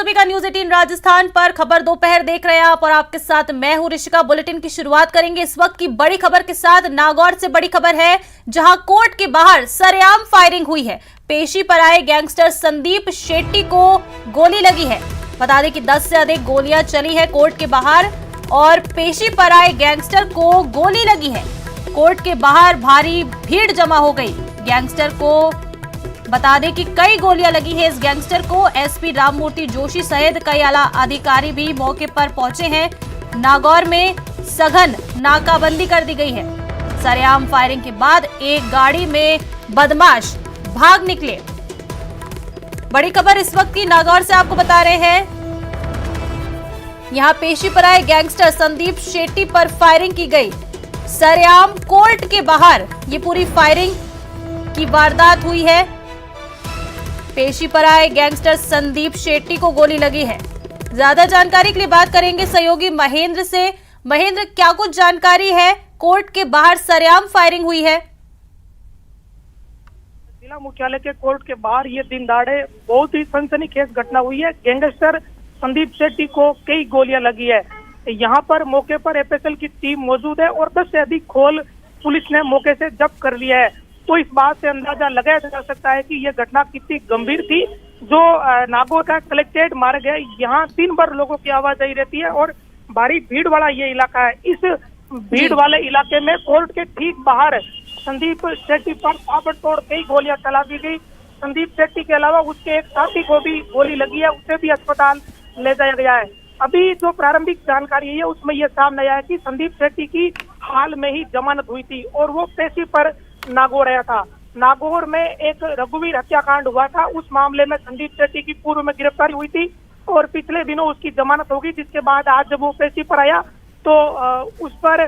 सभी का न्यूज 18 राजस्थान पर खबर दोपहर देख रहे हैं आप और आपके साथ मैं हूं ऋषिका। बुलेटिन की शुरुआत करेंगे इस वक्त की बड़ी खबर के साथ। नागौर से बड़ी खबर है जहां कोर्ट के बाहर सरेआम फायरिंग हुई है। पेशी पर आए गैंगस्टर संदीप शेट्टी को गोली लगी है। बता दें कि 10 से अधिक गोलियां चली है कोर्ट के बाहर और पेशी पर आए गैंगस्टर को गोली लगी है। कोर्ट के बाहर भारी भीड़ जमा हो गई। गैंगस्टर को बता दें कि कई गोलियां लगी है इस गैंगस्टर को। एसपी राममूर्ति जोशी सहित कई आला अधिकारी भी मौके पर पहुंचे हैं। नागौर में सघन नाकाबंदी कर दी गई है। सरेआम फायरिंग के बाद एक गाड़ी में बदमाश भाग निकले। बड़ी खबर इस वक्त की नागौर से आपको बता रहे हैं। यहां पेशी पर आए गैंगस्टर संदीप शेट्टी पर फायरिंग की गई। सरेआम कोर्ट के बाहर ये पूरी फायरिंग की वारदात हुई है। पेशी पर आए गैंगस्टर संदीप शेट्टी को गोली लगी है। ज्यादा जानकारी के लिए बात करेंगे सहयोगी महेंद्र से। महेंद्र, क्या कुछ जानकारी है? कोर्ट के बाहर सरेआम फायरिंग हुई है। जिला मुख्यालय के कोर्ट के बाहर ये दिन दहाड़े बहुत ही सनसनीखेज घटना हुई है। गैंगस्टर संदीप शेट्टी को कई गोलियां लगी है। यहाँ पर मौके पर एफएसएल की टीम मौजूद है और 10 से अधिक खोल पुलिस ने मौके से जब्त कर लिया है। तो इस बात से अंदाजा लगाया जा सकता है कि यह घटना कितनी गंभीर थी। जो नागौर का कलेक्ट्रेट मार्ग है, यहाँ दिन भर लोगों की आवाजाही रहती है और भारी भीड़ वाला ये इलाका है। इस भीड़ वाले इलाके में कोर्ट के ठीक बाहर संदीप शेट्टी पर ताबड़तोड़ कई गोलियां चला दी गई। संदीप शेट्टी के अलावा उसके एक साथी को भी गोली लगी है, उसे भी अस्पताल ले जाया गया है। अभी जो प्रारंभिक जानकारी है उसमें यह सामने आया है कि संदीप शेट्टी की हाल में ही जमानत हुई थी और वो पेशी पर नागौर आया था। नागौर में एक रघुवीर हत्याकांड हुआ था, उस मामले में संदीप शेट्टी की पूर्व में गिरफ्तारी हुई थी और पिछले दिनों उसकी जमानत होगी, जिसके बाद आज जब वो पेशी पर आया तो उस पर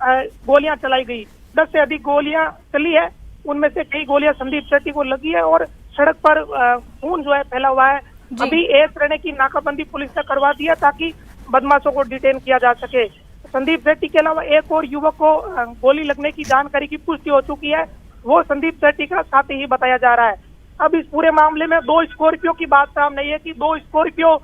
गोलियां चलाई गई। 10 से अधिक गोलियां चली है, उनमें से कई गोलियां संदीप शेट्टी को लगी है और सड़क पर खून जो है फैला हुआ है। अभी एक तरह की नाकाबंदी पुलिस ने करवा दी है ताकि बदमाशों को डिटेन किया जा सके। संदीप शेट्टी के अलावा एक और युवक को गोली लगने की जानकारी की पुष्टि हो चुकी है, वो संदीप शेट्टी का साथी ही बताया जा रहा है। अब इस पूरे मामले में 2 स्कॉर्पियो की बात सामने आई है कि 2 स्कॉर्पियो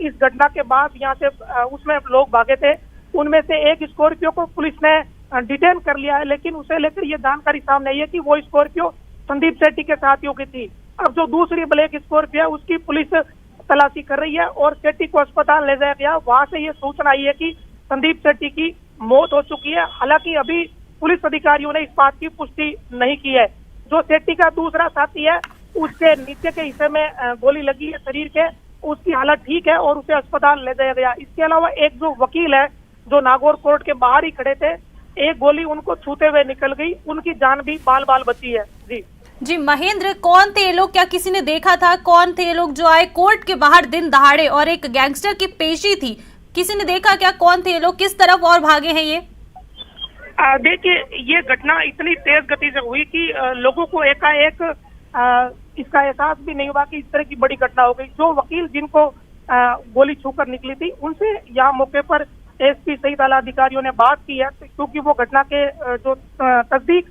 इस घटना के बाद यहाँ से उसमें लोग भागे थे। उनमें से एक स्कॉर्पियो को पुलिस ने डिटेन कर लिया है, लेकिन उसे लेकर ये जानकारी सामने आई है कि वो स्कॉर्पियो संदीप शेट्टी के साथियों की थी। अब जो दूसरी ब्लैक स्कॉर्पियो है उसकी पुलिस तलाशी कर रही है और शेट्टी को अस्पताल ले जाया गया। वहां से ये सूचना आई है कि संदीप शेट्टी की मौत हो चुकी है। हालांकि अभी पुलिस अधिकारियों ने इस बात की पुष्टि नहीं की है। जो शेट्टी का दूसरा साथी है उसके नीचे के हिस्से में गोली लगी है शरीर के, उसकी हालत ठीक है और उसे अस्पताल ले जाया गया। इसके अलावा एक जो वकील है जो नागौर कोर्ट के बाहर ही खड़े थे, एक गोली उनको छूते हुए निकल गई, उनकी जान भी बाल बाल बची है। जी महेंद्र, कौन थे ये लोग? क्या किसी ने देखा था? कौन थे ये लोग जो आए कोर्ट के बाहर दिन दहाड़े और एक गैंगस्टर की पेशी थी? किसी ने देखा क्या? कौन थे ये लोग? किस तरफ और भागे हैं ये? देखिए, ये घटना इतनी तेज गति से हुई कि लोगों को एकाएक इसका एहसास भी नहीं हुआ कि इस तरह की बड़ी घटना हो गई। जो वकील जिनको गोली छूकर निकली थी उनसे यहाँ मौके पर एसपी सहित आला अधिकारियों ने बात की है, क्योंकि वो घटना के जो तस्दीक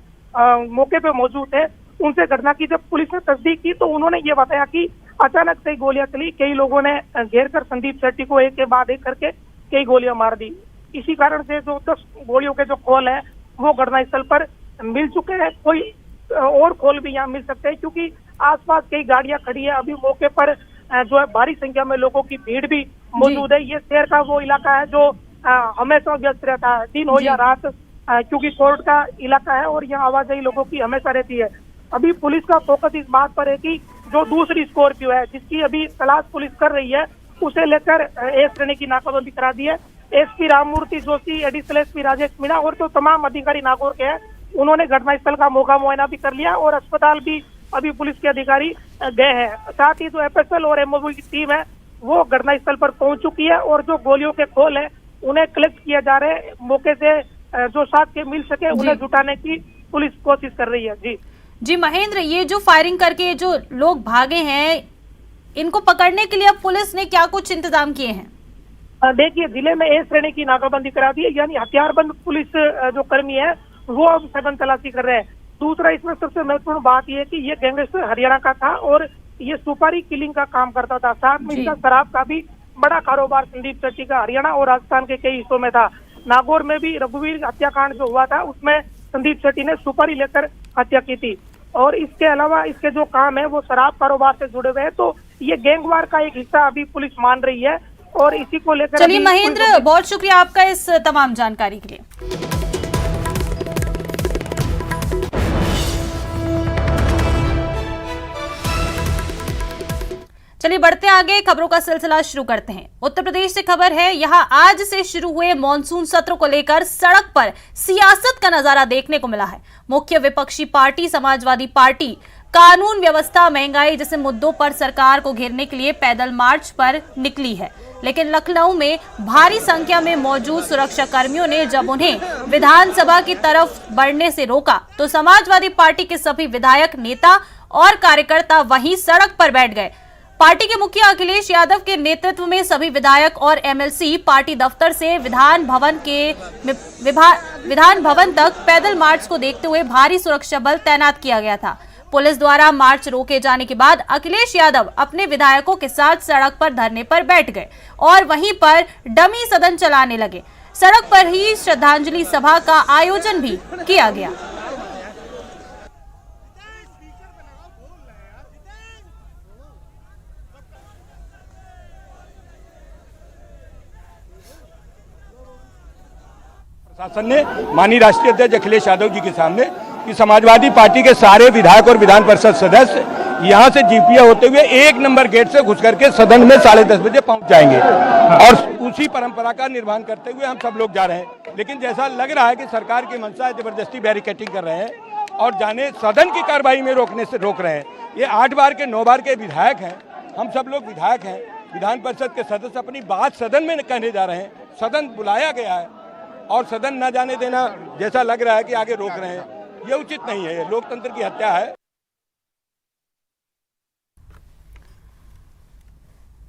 मौके पे मौजूद थे, उनसे घटना की जब पुलिस ने तस्दीक की तो उन्होंने ये बताया कि अचानक से गोलियां चली। कई लोगों ने घेर कर संदीप शेट्टी को एक के बाद एक करके कई गोलियां मार दी। इसी कारण से जो 10 गोलियों के जो खोल है वो घटनास्थल पर मिल चुके हैं। कोई और खोल भी यहाँ मिल सकते हैं क्योंकि आसपास कई गाड़ियां खड़ी है। अभी मौके पर जो है भारी संख्या में लोगों की भीड़ भी मौजूद है। ये शहर का वो इलाका है जो हमेशा व्यस्त रहता है, दिन हो या रात, क्योंकि कोर्ट का इलाका है और यहाँ आवाजाही लोगों की हमेशा रहती है। अभी पुलिस का फोकस इस बात पर है कि जो दूसरी स्कॉर्पियो है जिसकी अभी तलाश पुलिस कर रही है, उसे लेकर एक श्रेणी की नाकाबंदी करा दी है। SP Rammurti Joshi, additional SP Rajesh Meena और जो तमाम अधिकारी नागौर के हैं, उन्होंने घटनास्थल का मौका मुआयना भी कर लिया और अस्पताल भी अभी पुलिस के अधिकारी गए हैं। साथ ही जो एफएसएल और एमओबी की टीम है वो घटनास्थल पर पहुंच चुकी है और जो गोलियों के खोल है उन्हें कलेक्ट किया जा रहे हैं। मौके से जो साक्ष्य मिल सके उन्हें जुटाने की पुलिस कोशिश कर रही है। जी महेंद्र, ये जो फायरिंग करके जो लोग भागे हैं, इनको पकड़ने के लिए अब पुलिस ने क्या कुछ इंतजाम किए हैं? देखिए, जिले में ए श्रेणी की नाकाबंदी करा दी है, यानी हथियारबंद पुलिस जो कर्मी है वो अब सघन तलाशी कर रहे हैं। दूसरा, इसमें सबसे महत्वपूर्ण बात यह है कि ये गैंगस्टर हरियाणा का था और ये सुपारी किलिंग का काम करता था। साथ में इसका शराब का भी बड़ा कारोबार संदीप शेट्टी का हरियाणा और राजस्थान के कई हिस्सों में था। नागौर में भी रघुवीर हत्याकांड जो हुआ था उसमें संदीप शेट्टी ने सुपारी लेकर हत्या की थी। और इसके अलावा इसके जो काम है वो शराब कारोबार से जुड़े हुए हैं। तो ये गैंगवार का एक हिस्सा अभी पुलिस मान रही है और इसी को लेकर चलिए महेंद्र, बहुत शुक्रिया आपका इस तमाम जानकारी के लिए। चलिए बढ़ते आगे, खबरों का सिलसिला शुरू करते हैं। उत्तर प्रदेश से खबर है, यहां आज से शुरू हुए मॉनसून सत्र को लेकर सड़क पर सियासत का नजारा देखने को मिला है। मुख्य विपक्षी पार्टी समाजवादी पार्टी कानून व्यवस्था, महंगाई जैसे मुद्दों पर सरकार को घेरने के लिए पैदल मार्च पर निकली है। लेकिन लखनऊ में भारी संख्या में मौजूद सुरक्षा कर्मियों ने जब उन्हें विधानसभा की तरफ बढ़ने से रोका तो समाजवादी पार्टी के सभी विधायक, नेता और कार्यकर्ता वहीं सड़क पर बैठ गए। पार्टी के मुखिया अखिलेश यादव के नेतृत्व में सभी विधायक और एमएलसी पार्टी दफ्तर से विधान भवन तक पैदल मार्च को देखते हुए भारी सुरक्षा बल तैनात किया गया था। पुलिस द्वारा मार्च रोके जाने के बाद अखिलेश यादव अपने विधायकों के साथ सड़क पर धरने पर बैठ गए और वहीं पर डमी सदन चलाने लगे। सड़क पर ही श्रद्धांजलि सभा का आयोजन भी किया गया। प्रशासन ने माननीय राष्ट्रीय अध्यक्ष अखिलेश यादव जी के सामने कि समाजवादी पार्टी के सारे विधायक और विधान परिषद सदस्य यहां से जीपीए होते हुए 1 नंबर गेट से घुस करके सदन में 10:30 बजे पहुंच जाएंगे और उसी परंपरा का निर्वहन करते हुए हम सब लोग जा रहे हैं। लेकिन जैसा लग रहा है कि सरकार की मंशा है, जबरदस्ती बैरिकेडिंग कर रहे हैं और जाने सदन की कार्रवाई में रोकने से रोक रहे हैं। ये 8 बार के 9 बार के विधायक हैं, हम सब लोग विधायक हैं, विधान परिषद के सदस्य अपनी बात सदन में कहने जा रहे हैं। सदन बुलाया गया है और सदन न जाने देना जैसा लग रहा है कि आगे रोक रहे हैं, ये उचित नहीं है, ये लोकतंत्र की हत्या है।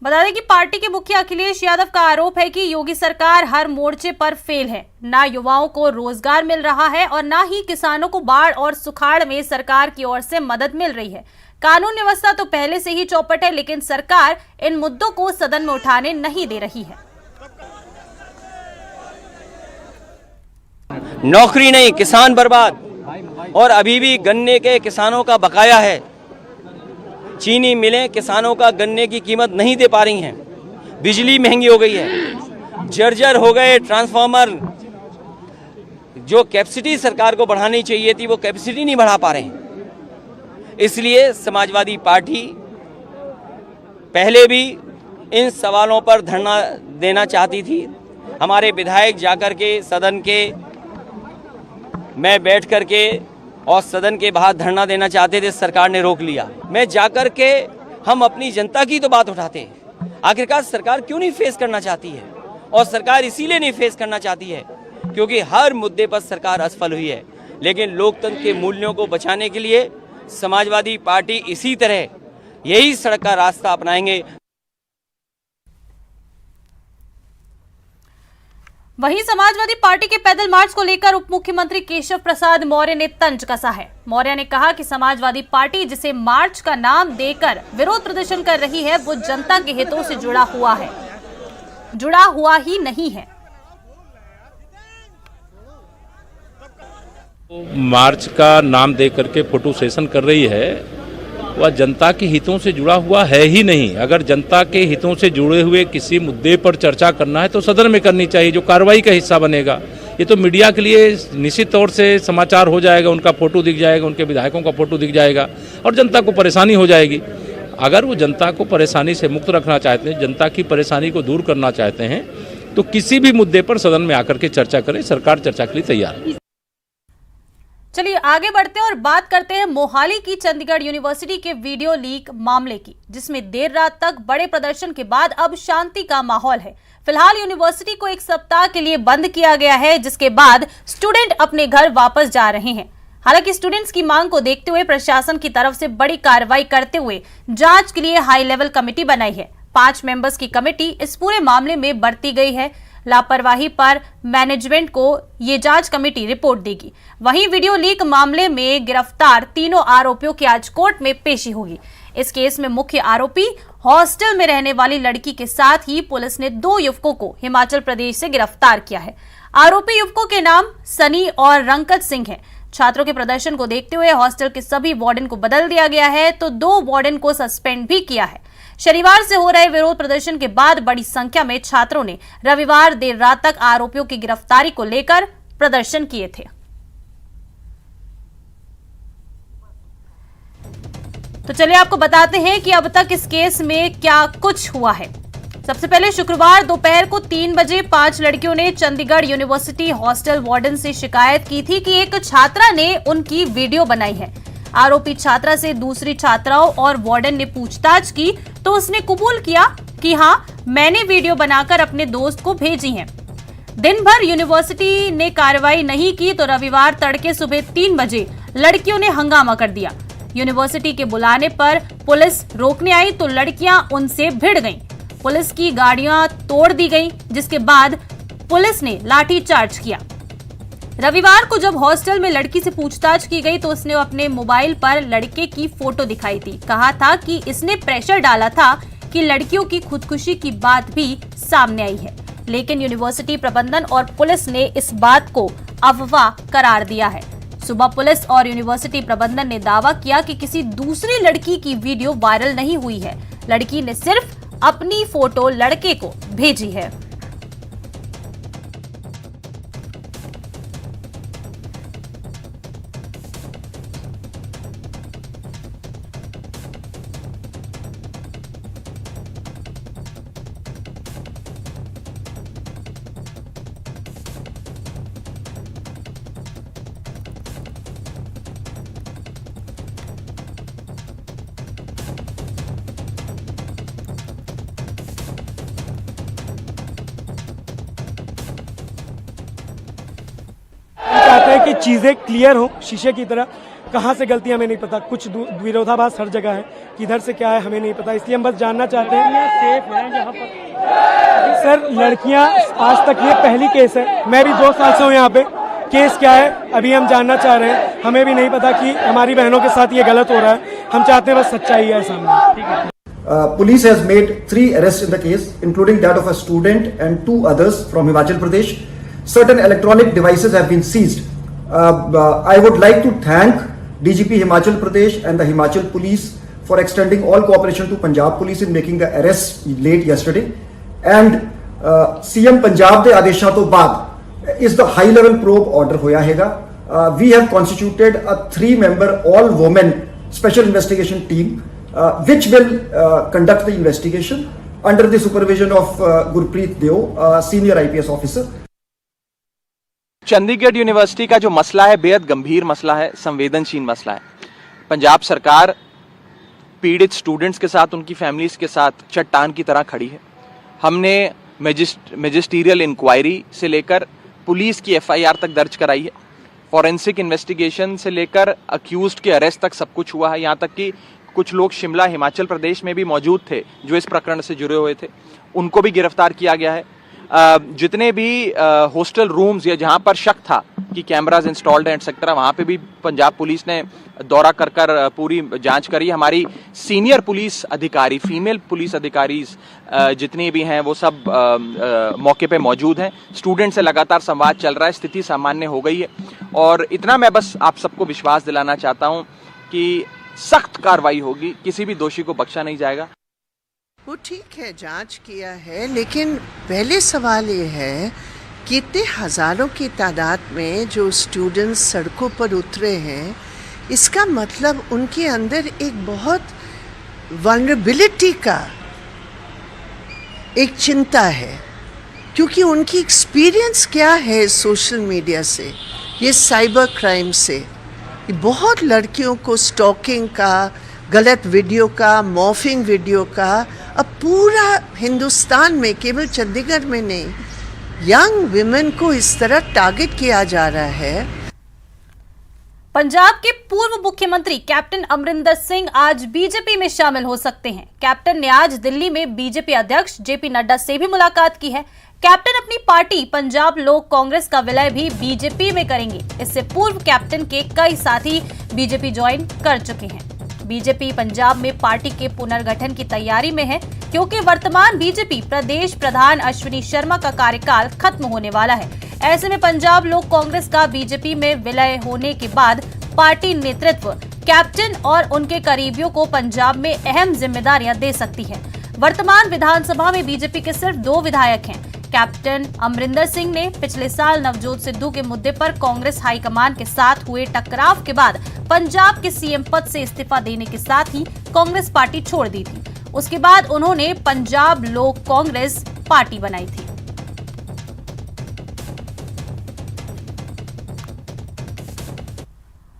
बता दें कि पार्टी के मुखिया अखिलेश यादव का आरोप है कि योगी सरकार हर मोर्चे पर फेल है। ना युवाओं को रोजगार मिल रहा है और ना ही किसानों को बाढ़ और सुखाड़ में सरकार की ओर से मदद मिल रही है। कानून व्यवस्था तो पहले से ही चौपट है, लेकिन सरकार इन मुद्दों को सदन में उठाने नहीं दे रही है। नौकरी नहीं, किसान बर्बाद और अभी भी गन्ने के किसानों का बकाया है। चीनी मिलें किसानों का गन्ने की कीमत नहीं दे पा रही हैं। बिजली महंगी हो गई है, जर्जर हो गए ट्रांसफार्मर। जो कैपेसिटी सरकार को बढ़ानी चाहिए थी वो कैपेसिटी नहीं बढ़ा पा रहे हैं। इसलिए समाजवादी पार्टी पहले भी इन सवालों पर धरना देना चाहती थी। हमारे विधायक जाकर के सदन के मैं बैठ कर के और सदन के बाहर धरना देना चाहते थे, सरकार ने रोक लिया। मैं जाकर के हम अपनी जनता की तो बात उठाते। आखिरकार सरकार क्यों नहीं फेस करना चाहती है? और सरकार इसीलिए नहीं फेस करना चाहती है क्योंकि हर मुद्दे पर सरकार असफल हुई है। लेकिन लोकतंत्र के मूल्यों को बचाने के लिए समाजवादी पार्टी इसी तरह यही सड़क का रास्ता अपनाएंगे। वहीं समाजवादी पार्टी के पैदल मार्च को लेकर उप मुख्यमंत्री केशव प्रसाद मौर्य ने तंज कसा है। मौर्य ने कहा कि समाजवादी पार्टी जिसे मार्च का नाम देकर विरोध प्रदर्शन कर रही है वो जनता के हितों से जुड़ा हुआ ही नहीं है। मार्च का नाम दे करके फोटो सेशन कर रही है, वह जनता के हितों से जुड़ा हुआ है ही नहीं। अगर जनता के हितों से जुड़े हुए किसी मुद्दे पर चर्चा करना है तो सदन में करनी चाहिए, जो कार्रवाई का हिस्सा बनेगा। ये तो मीडिया के लिए निश्चित तौर से समाचार हो जाएगा, उनका फोटो दिख जाएगा, उनके विधायकों का फोटो दिख जाएगा और जनता को परेशानी हो जाएगी। अगर वो जनता को परेशानी से मुक्त रखना चाहते हैं, जनता की परेशानी को दूर करना चाहते हैं तो किसी भी मुद्दे पर सदन में आकर के चर्चा करें। सरकार चर्चा के लिए तैयार है। चलिए आगे बढ़ते हैं और बात करते हैं मोहाली की चंडीगढ़ यूनिवर्सिटी के वीडियो लीक मामले की, जिसमें देर रात तक बड़े प्रदर्शन के बाद अब शांति का माहौल है। फिलहाल यूनिवर्सिटी को 1 सप्ताह के लिए बंद किया गया है, जिसके बाद स्टूडेंट अपने घर वापस जा रहे हैं। हालांकि स्टूडेंट्स की मांग को देखते हुए प्रशासन की तरफ से बड़ी कार्रवाई करते हुए जांच के लिए हाई लेवल कमेटी बनाई है। 5 मेंबर्स की कमेटी इस पूरे मामले में बरती गई है। लापरवाही पर मैनेजमेंट को ये जांच कमेटी रिपोर्ट देगी। वहीं वीडियो लीक मामले में गिरफ्तार तीनों आरोपियों की आज कोर्ट में पेशी होगी। इस केस में मुख्य आरोपी हॉस्टल में रहने वाली लड़की के साथ ही पुलिस ने 2 युवकों को हिमाचल प्रदेश से गिरफ्तार किया है। आरोपी युवकों के नाम सनी और रंकत सिंह हैं। छात्रों के प्रदर्शन को देखते हुए हॉस्टल के सभी वार्डन को बदल दिया गया है, तो 2 वार्डन को सस्पेंड भी किया है। शनिवार से हो रहे विरोध प्रदर्शन के बाद बड़ी संख्या में छात्रों ने रविवार देर रात तक आरोपियों की गिरफ्तारी को लेकर प्रदर्शन किए थे। तो चलिए आपको बताते हैं कि अब तक इस केस में क्या कुछ हुआ है। सबसे पहले शुक्रवार दोपहर को 3 बजे 5 लड़कियों ने चंडीगढ़ यूनिवर्सिटी हॉस्टल वार्डन से शिकायत की थी कि एक छात्रा ने उनकी वीडियो बनाई है। आरोपी छात्रा से दूसरी छात्राओं और वार्डन ने पूछताछ की तो उसने कबूल किया कि हां, मैंने वीडियो बनाकर अपने दोस्त को भेजी है। दिन भर यूनिवर्सिटी ने कार्रवाई नहीं की तो रविवार तड़के सुबह 3 बजे लड़कियों ने हंगामा कर दिया। यूनिवर्सिटी के बुलाने पर पुलिस रोकने आई तो लड़कियां उनसे भिड़ गईं। पुलिस की गाड़ियां तोड़ दी गईं, जिसके बाद पुलिस ने लाठीचार्ज किया। रविवार को जब हॉस्टल में लड़की से पूछताछ की गई तो उसने अपने मोबाइल पर लड़के की फोटो दिखाई थी। कहा था कि इसने प्रेशर डाला था कि लड़कियों की खुदकुशी की बात भी सामने आई है, लेकिन यूनिवर्सिटी प्रबंधन और पुलिस ने इस बात को अफवाह करार दिया है। सुबह पुलिस और यूनिवर्सिटी प्रबंधन ने दावा किया कि किसी दूसरी लड़की की वीडियो वायरल नहीं हुई है। लड़की ने सिर्फ अपनी फोटो लड़के को भेजी है। चाहते हैं कि चीज़ें क्लियर हो शीशे की तरह। कहाँ से गलती हमें नहीं पता, कुछ विरोधाभास हर जगह है, किधर से क्या है हमें नहीं पता, इसलिए हम बस जानना चाहते हैं सेफ हैं जहाँ पर। सर लड़कियाँ आज तक ये पहली केस है, मैं भी 2 साल से हूँ यहाँ पे। केस क्या है अभी हम जानना चाह रहे हैं, हमें भी नहीं पता कि हमारी बहनों के साथ ये गलत हो रहा है। हम चाहते हैं बस सच्चाई है सामने। Police has made 3 arrests in the case, including that of a student and 2 others from Himachal Pradesh. Certain electronic devices have been seized. I would like to thank DGP Himachal Pradesh and the Himachal Police for extending all cooperation to Punjab Police in making the arrests late yesterday. And CM Punjab ਦੇ ਆਦੇਸ਼ਾਂ ਤੋਂ ਬਾਅਦ ਇਸ ਦਾ high level probe order ਹੋਇਆ ਹੈਗਾ। We have constituted a 3-member all women special investigation team which will conduct the investigation under the supervision of Gurpreet Deo, senior IPS officer. Chandigarh university का जो मसला है बेहद गंभीर मसला है, संवेदनशील मसला है। पंजाब सरकार पीड़ित स्टूडेंट्स के साथ, उनकी फैमिलीज के साथ चट्टान की तरह खड़ी है। हमने मैजिस्ट्रियल इंक्वायरी से लेकर पुलिस की FIR तक दर्ज कराई है। फॉरेंसिक इन्वेस्टिगेशन से लेकर अक्यूज्ड के अरेस्ट तक सब कुछ हुआ है। यहाँ तक कि कुछ लोग शिमला, हिमाचल प्रदेश में भी मौजूद थे जो इस प्रकरण से जुड़े हुए थे, उनको भी गिरफ्तार किया गया है। जितने भी हॉस्टल रूम्स या जहां पर शक था कि कैमराज इंस्टॉल्ड हैं एक्सेट्रा, वहां पे भी पंजाब पुलिस ने दौरा कर पूरी जांच करी। हमारी सीनियर पुलिस अधिकारी, फीमेल पुलिस अधिकारी जितनी भी हैं वो सब मौके पे मौजूद हैं। स्टूडेंट से लगातार संवाद चल रहा है, स्थिति सामान्य हो गई है। और इतना मैं बस आप सबको विश्वास दिलाना चाहता हूं कि सख्त कार्रवाई होगी, किसी भी दोषी को बख्शा नहीं जाएगा। वो ठीक है, जांच किया है, लेकिन पहले सवाल ये है कि इतने हज़ारों की तादाद में जो स्टूडेंट्स सड़कों पर उतरे हैं, इसका मतलब उनके अंदर एक बहुत वल्नरेबिलिटी का एक चिंता है, क्योंकि उनकी एक्सपीरियंस क्या है सोशल मीडिया से, ये साइबर क्राइम से, ये बहुत लड़कियों को स्टॉकिंग का, गलत वीडियो का, मॉर्फिंग वीडियो का, अब पूरा हिंदुस्तान में, केवल चंडीगढ़ में नहीं, यंग विमेन को इस तरह टारगेट किया जा रहा है। पंजाब के पूर्व मुख्यमंत्री कैप्टन अमरिंदर सिंह आज बीजेपी में शामिल हो सकते हैं। कैप्टन ने आज दिल्ली में बीजेपी अध्यक्ष जेपी नड्डा से भी मुलाकात की है। कैप्टन अपनी पार्टी पंजाब लोक कांग्रेस का विलय भी बीजेपी में करेंगे। इससे पूर्व कैप्टन के कई साथी बीजेपी ज्वाइन कर चुके हैं। बीजेपी पंजाब में पार्टी के पुनर्गठन की तैयारी में है, क्योंकि वर्तमान बीजेपी प्रदेश प्रधान अश्विनी शर्मा का कार्यकाल खत्म होने वाला है। ऐसे में पंजाब लोक कांग्रेस का बीजेपी में विलय होने के बाद पार्टी नेतृत्व कैप्टन और उनके करीबियों को पंजाब में अहम जिम्मेदारियां दे सकती है। वर्तमान विधानसभा में बीजेपी के सिर्फ 2 विधायक हैं। कैप्टन अमरिंदर सिंह ने पिछले साल नवजोत सिद्धू के मुद्दे पर कांग्रेस हाईकमान के साथ हुए टकराव के बाद पंजाब के सीएम पद से इस्तीफा देने के साथ ही कांग्रेस पार्टी छोड़ दी थी। उसके बाद उन्होंने पंजाब लोक कांग्रेस पार्टी बनाई थी।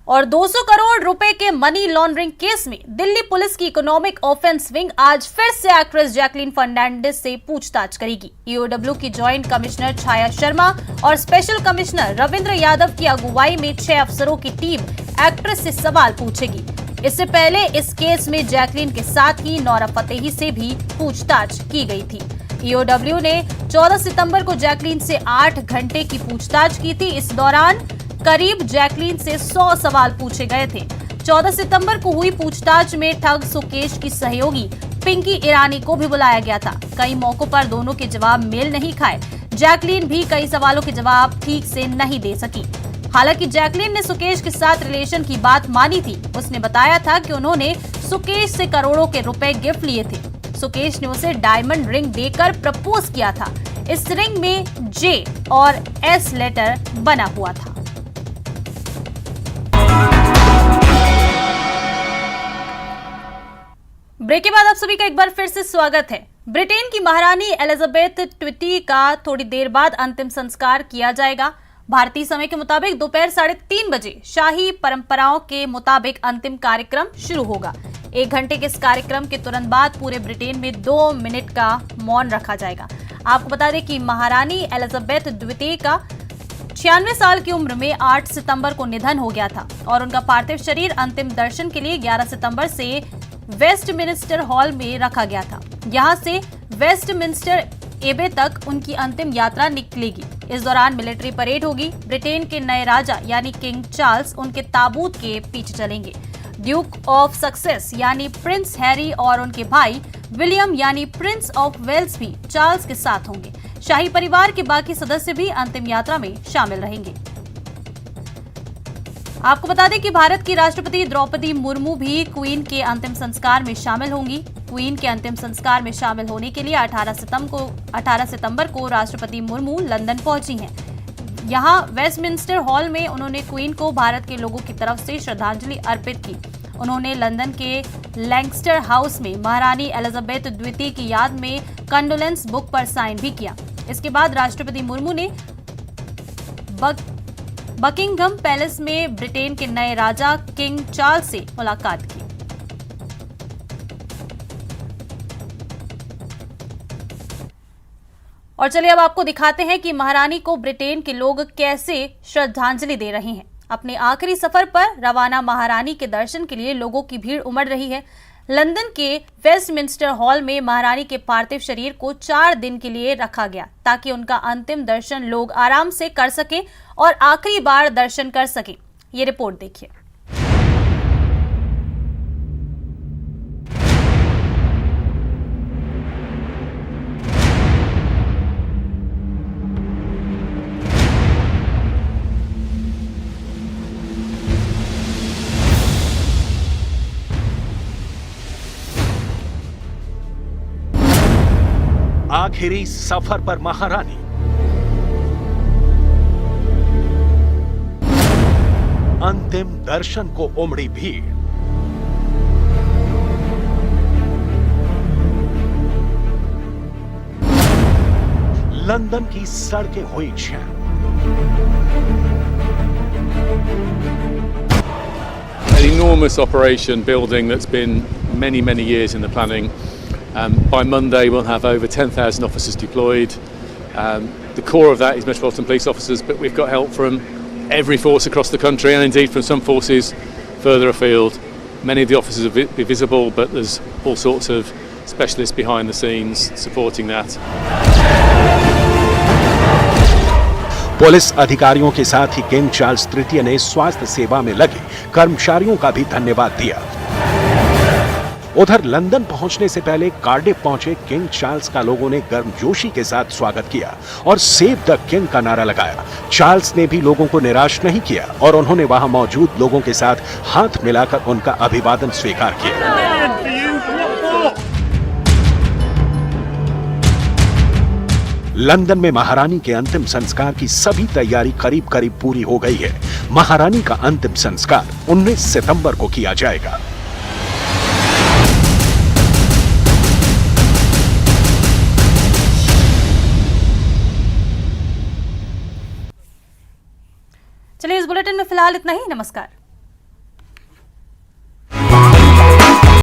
और 200 करोड़ रुपए के मनी लॉन्ड्रिंग केस में दिल्ली पुलिस की इकोनॉमिक ऑफेंस विंग आज फिर से एक्ट्रेस जैकलीन फर्नांडिस से पूछताछ करेगी। ईओडब्ल्यू की जॉइंट कमिश्नर छाया शर्मा और स्पेशल कमिश्नर रविंद्र यादव की अगुवाई में 6 अफसरों की टीम एक्ट्रेस से सवाल पूछेगी। इससे पहले इस केस में जैकलीन के साथ ही नौरा फतेही से भी पूछताछ की गई थी। ईओडब्ल्यू ने 14 सितंबर को जैकलीन से 8 घंटे की पूछताछ की थी। इस दौरान करीब जैकलीन से 100 सवाल पूछे गए थे। 14 सितंबर को हुई पूछताछ में ठग सुकेश की सहयोगी पिंकी ईरानी को भी बुलाया गया था। कई मौकों पर दोनों के जवाब मेल नहीं खाए। जैकलीन भी कई सवालों के जवाब ठीक से नहीं दे सकी। हालांकि जैकलीन ने सुकेश के साथ रिलेशन की बात मानी थी। उसने बताया था कि उन्होंने सुकेश से करोड़ों के रुपए गिफ्ट लिए थे। सुकेश ने उसे डायमंड रिंग देकर प्रपोज किया था। इस रिंग में जे और एस लेटर बना हुआ था। ब्रेक के बाद आप सभी का एक बार फिर से स्वागत है। ब्रिटेन की महारानी एलिजाबेथ द्वितीय का थोड़ी देर बाद अंतिम संस्कार किया जाएगा। भारतीय समय के मुताबिक दोपहर 3:30 बजे शाही परंपराओं के मुताबिक अंतिम कार्यक्रम शुरू होगा। 1 घंटे के इस कार्यक्रम के तुरंत बाद पूरे ब्रिटेन में 2 मिनट का मौन रखा जाएगा। आपको बता दें कि महारानी एलिजाबेथ द्वितीय का 96 साल की उम्र में 8 सितंबर को निधन हो गया था और उनका पार्थिव शरीर अंतिम दर्शन के लिए 11 सितंबर से वेस्टमिनिस्टर हॉल में रखा गया था। यहां से वेस्टमिनिस्टर एबे तक उनकी अंतिम यात्रा निकलेगी। इस दौरान मिलिट्री परेड होगी। ब्रिटेन के नए राजा यानी किंग चार्ल्स उनके ताबूत के पीछे चलेंगे। ड्यूक ऑफ सक्सेस यानी प्रिंस हैरी और उनके भाई विलियम यानी प्रिंस ऑफ वेल्स भी चार्ल्स के साथ होंगे। शाही परिवार के बाकी सदस्य भी अंतिम यात्रा में शामिल रहेंगे। आपको बता दें कि भारत की राष्ट्रपति द्रौपदी मुर्मू भी क्वीन के अंतिम संस्कार में शामिल होंगी। क्वीन के अंतिम संस्कार में शामिल होने के लिए 18 सितंबर को राष्ट्रपति मुर्मू लंदन पहुंची हैं। यहां वेस्टमिंस्टर हॉल में उन्होंने क्वीन को भारत के लोगों की तरफ से श्रद्धांजलि अर्पित की। उन्होंने लंदन के लैंगस्टर हाउस में महारानी एलिजाबेथ द्वितीय की याद में कंडोलेंस बुक पर साइन भी किया। इसके बाद राष्ट्रपति मुर्मू ने बकिंगम पैलेस में ब्रिटेन के नए राजा किंग चार्ल्स से मुलाकात की। और चलिए अब आपको दिखाते हैं कि महारानी को ब्रिटेन के लोग कैसे श्रद्धांजलि दे रहे हैं। अपने आखिरी सफर पर रवाना महारानी के दर्शन के लिए लोगों की भीड़ उमड़ रही है। लंदन के वेस्टमिंस्टर हॉल में महारानी के पार्थिव शरीर को 4 दिन के लिए रखा गया ताकि उनका अंतिम दर्शन लोग आराम से कर सकें और आखिरी बार दर्शन कर सकें। ये रिपोर्ट देखिए। आखिरी सफर पर महारानी, अंतिम दर्शन को उमड़ी भीड़। लंदन की सड़कें हुई jam. An enormous operation building that's been many years in the planning. By Monday we'll have over 10,000 officers deployed. The core of that is Metropolitan Police officers, but we've got help from every force across the country and indeed from some forces further afield. Many of the officers will be visible, but there's all sorts of specialists behind the scenes supporting that. Police अधिकारियों के साथ ही king Charles तृतीय ने स्वास्थ्य सेवा में लगे कर्मचारियों का भी धन्यवाद दिया। उधर लंदन पहुंचने से पहले कार्डिफ पहुंचे किंग चार्ल्स का लोगों ने गर्मजोशी के साथ स्वागत किया और सेव द किंग का नारा लगाया। चार्ल्स ने भी लोगों को निराश नहीं किया और उन्होंने वहां मौजूद लोगों के साथ हाथ मिलाकर उनका अभिवादन स्वीकार किया। लंदन में महारानी के अंतिम संस्कार की सभी तैयारी करीब करीब पूरी हो गई है। महारानी का अंतिम संस्कार 19 सितंबर को किया जाएगा। चलिए, इस बुलेटिन में फिलहाल इतना ही। नमस्कार।